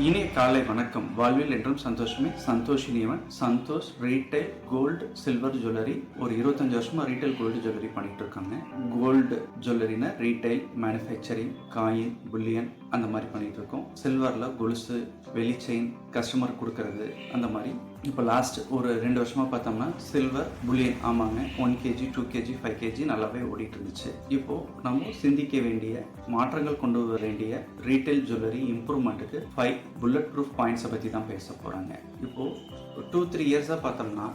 இனிய காலை வணக்கம். வாழ்வில் என்றும் சந்தோஷமே. சந்தோஷினியவன். Santhosh retail gold silver jewellery ஒரு 25 வருஷமா ரீட்டைல் கோல்டு ஜுவல்லரி பண்ணிட்டு இருக்காங்க. கோல்டு ஜுவல்லரினா ரீட்டைல், மேனுஃபேக்சரிங், காயின், புல்லியன் அந்த மாதிரி பண்ணிட்டு இருக்கோம். சில்வர்ல கொலுசு, வெளி செயின் கஸ்டமர் கொடுக்கறது அந்த மாதிரி. இப்போ லாஸ்ட் ஒரு 2 வருஷமா பார்த்தோம்னா சில்வர் புல்லியன், ஆமாங்க, 1 kg 2 kg 5 kg நல்லாவே ஓடிட்டு இருந்துச்சு. இப்போ நம்ம சிந்திக்க வேண்டிய மாற்றங்கள் கொண்டு வர வேண்டிய ரீட்டைல் ஜுவல்லரி இம்ப்ரூவ்மெண்ட்டுக்கு 5 புல்லட் ப்ரூஃப் பாயிண்ட்ஸை பற்றி தான் பேச போகிறாங்க. இப்போது 2-3 இயர்ஸாக பார்த்தோம்னா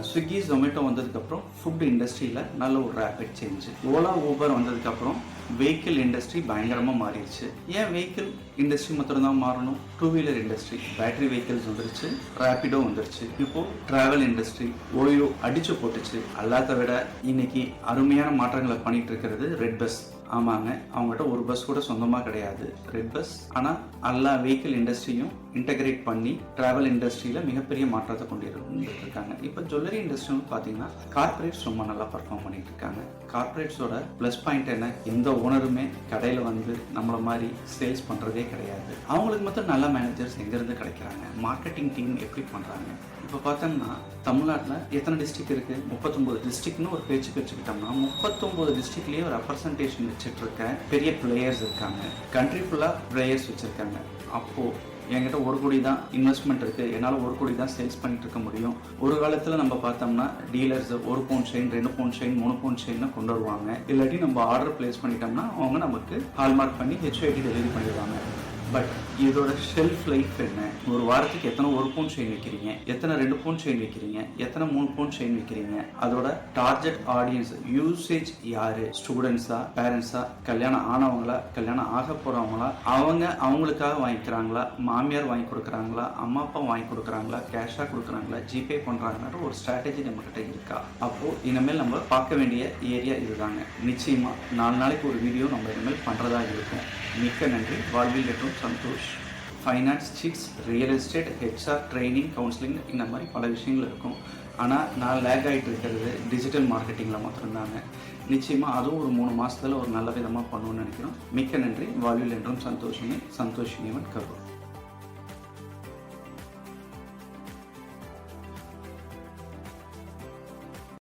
ஸ்விக்கி ஜொமேட்டோ வந்ததுக்கப்புறம் ஃபுட் இண்டஸ்ட்ரியில் நல்ல ஒரு ரேபிட் சேஞ்ச். ஓலா ஊபர் வந்ததுக்கப்புறம் வெஹிக்கிள் இண்டஸ்ட்ரி பயங்கரமாக மாறிடுச்சு. ஏன் வெஹிக்கிள் இண்டஸ்ட்ரி மாத்திரம் தான் மாறணும்? 2 வீலர் இண்டஸ்ட்ரி, பேட்டரி வெஹிக்கிள்ஸ் வந்துருச்சு, ரேபிடோ வந்துருச்சு. இப்போ டிராவல் இண்டஸ்ட்ரி ஓயோ அடிச்சு போட்டுச்சு. அல்லாத விட இன்னைக்கு அருமையான மாற்றங்களை பண்ணிட்டு இருக்கிறது ரெட் பஸ். ஆமாங்க, அவங்ககிட்ட ஒரு பஸ் கூட சொந்தமாக கிடையாது ரெட் பஸ். ஆனால் எல்லா வெஹிக்கிள் இண்டஸ்ட்ரியும் இன்டகிரேட் பண்ணி டிராவல் இண்டஸ்ட்ரியில் மிகப்பெரிய மாற்றத்தை கொண்டு இருக்காங்க. இப்போ ஜுவல்லரி இண்டஸ்ட்ரின்னு பார்த்தீங்கன்னா கார்பரேட்ஸ் ரொம்ப நல்லா பர்ஃபார்ம் பண்ணிட்டு இருக்காங்க. கார்பரேட்ஸோட ப்ளஸ் பாயிண்ட் என்ன? எந்த ஓனருமே கடையில் வந்து நம்மள மாதிரி சேல்ஸ் பண்ணுறதே கிடையாது. அவங்களுக்கு மட்டும் நல்ல மேனேஜர்ஸ் எங்கேருந்து கிடைக்கிறாங்க? மார்க்கெட்டிங் டீம் எப்படி பண்ணுறாங்க? இப்போ பார்த்தோம்னா தமிழ்நாட்டில் எத்தனை டிஸ்ட்ரிக்ட் இருக்குது? 39 டிஸ்ட்ரிக்ட்னு ஒரு பேச்சுக்கு வச்சுக்கிட்டோம்னா 39 டிஸ்ட்ரிக்ட்லேயே ஒரு ரெப்ரசன்டேஷன் வச்சுட்டு இருக்க பெரிய பிளேயர்ஸ் இருக்காங்க. கண்ட்ரி ஃபுல்லாக பிளேயர்ஸ் வச்சுருக்காங்க. அப்போது என்கிட்ட 1 கோடி தான் இன்வெஸ்ட்மெண்ட் இருக்குது, என்னால் 1 கோடி தான் சேல்ஸ் பண்ணிட்டு இருக்க முடியும். ஒரு காலத்தில் நம்ம பார்த்தோம்னா டீலர்ஸ் 1 பவுன் செயின், 2 பவுன் செயின், 3 பவுன் செயின் கொண்டு வருவாங்க. இல்லாட்டி நம்ம ஆர்டர் பிளேஸ் பண்ணிட்டோம்னா அவங்க நமக்கு ஹால்மார்க் பண்ணி HOD டெலிவரி பண்ணிடுவாங்க. பட் இதோட ஷெல்ஃப் லைஃப் என்ன? ஒரு வாரத்துக்கு எத்தனை 1 பவுன் செயின் வைக்கிறீங்க, எத்தனை 2 பவுன் செயின் வைக்கிறீங்க, எத்தனை 3 பவுன் செயின் வைக்கிறீங்க? அதோட டார்கெட் ஆடியன்ஸ் யூசேஜ் யாரு? ஸ்டூடெண்ட்ஸா, பேரண்ட்ஸா, கல்யாணம் ஆனவங்களா, கல்யாணம் ஆக போறவங்களா, அவங்களுக்காக வாங்கிக்கிறாங்களா, மாமியார் வாங்கி கொடுக்குறாங்களா, அம்மா அப்பா வாங்கி கொடுக்குறாங்களா, கேஷா கொடுக்குறாங்களா, ஜிபே பண்றாங்கன்ற ஒரு ஸ்ட்ராட்டஜி நம்ம கிட்ட இருக்கா? அப்போ இனிமேல் நம்ம பார்க்க வேண்டிய ஏரியா இதுதாங்க. நிச்சயமா 4 நாளைக்கு ஒரு வீடியோ நம்ம இனிமேல் பண்றதா இருக்கும். மிக்க நன்றி. வாழ்வில் என்றும் சந்தோஷ். Finance, chits, real estate, HR, training, counselling இந்த மாதிரி பல விஷயங்கள் இருக்கும். ஆனால் நான் லேக் ஆகிட்டு இருக்கிறது டிஜிட்டல் மார்க்கெட்டிங்கில் மாத்திரம்தாங்க. நிச்சயமாக அதுவும் ஒரு 3 மாதத்தில் ஒரு நல்ல விதமாக பண்ணுவோன்னு நினைக்கிறோம். மிக்க நன்றி. வாழ்வில் என்றும் சந்தோஷமே. சந்தோஷினியவன் கபூர்.